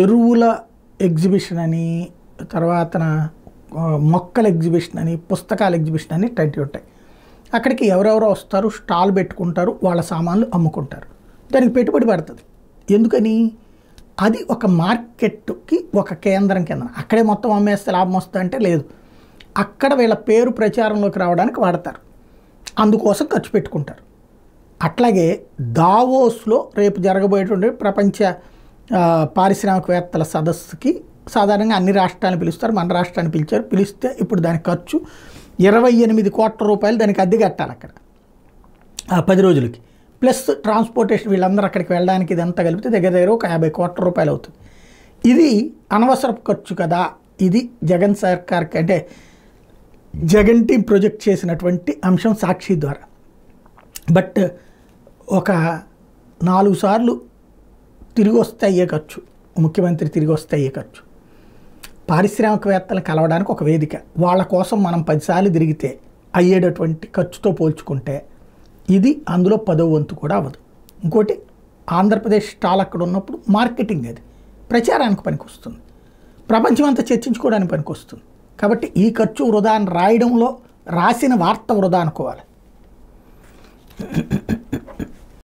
ఎరువుల ఎగ్జిబిషన్ అని, తర్వాత మొక్కల ఎగ్జిబిషన్ అని, పుస్తకాల ఎగ్జిబిషన్ అని ఇట్లాంటివి ఉంటాయి. అక్కడికి ఎవరెవరో వస్తారు, స్టాల్ పెట్టుకుంటారు, వాళ్ళ సామాన్లు అమ్ముకుంటారు. దానికి పెట్టుబడి పడుతుంది. ఎందుకని? అది ఒక మార్కెట్కి ఒక కేంద్రం కింద. అక్కడే మొత్తం అమ్మేస్తే లాభం వస్తుంది అంటే లేదు. అక్కడ వీళ్ళ పేరు ప్రచారంలోకి రావడానికి వాడతారు, అందుకోసం ఖర్చు పెట్టుకుంటారు. అట్లాగే దావోస్లో రేపు జరగబోయేటువంటి ప్రపంచ పారిశ్రామికవేత్తల సదస్సుకి సాధారణంగా అన్ని రాష్ట్రాలను పిలుస్తారు, మన రాష్ట్రాన్ని పిలిచారు. పిలిస్తే ఇప్పుడు దాని ఖర్చు 28 కోట్ల రూపాయలు దానికి అద్దె కట్టాలి అక్కడ 10 రోజులకి. ప్లస్ ట్రాన్స్పోర్టేషన్, వీళ్ళందరూ అక్కడికి వెళ్ళడానికి ఇదంతా కలిపితే దగ్గర దగ్గర ఒక 50 కోట్ల రూపాయలు అవుతుంది. ఇది అనవసరపు ఖర్చు కదా. ఇది జగన్ సర్కార్కి అంటే జగన్ టీం ప్రొజెక్ట్ చేసినటువంటి అంశం సాక్షి ద్వారా. బట్ ఒక 4 సార్లు తిరిగి వస్తే అయ్యే ఖర్చు, ముఖ్యమంత్రి తిరిగి వస్తే అయ్యే ఖర్చు, పారిశ్రామికవేత్తలను కలవడానికి ఒక వేదిక, వాళ్ళ కోసం మనం 10 సార్లు తిరిగితే అయ్యేటటువంటి ఖర్చుతో పోల్చుకుంటే ఇది అందులో 10వ వంతు కూడా అవ్వదు. ఇంకోటి, ఆంధ్రప్రదేశ్ స్టాల్ అక్కడ ఉన్నప్పుడు మార్కెటింగ్, అది ప్రచారానికి పనికి వస్తుంది, ప్రపంచం అంతా చర్చించుకోవడానికి పనికి వస్తుంది. కాబట్టి ఈ ఖర్చు వృధా అని రాయడంలో రాసిన వార్త వృధా అనుకోవాలి.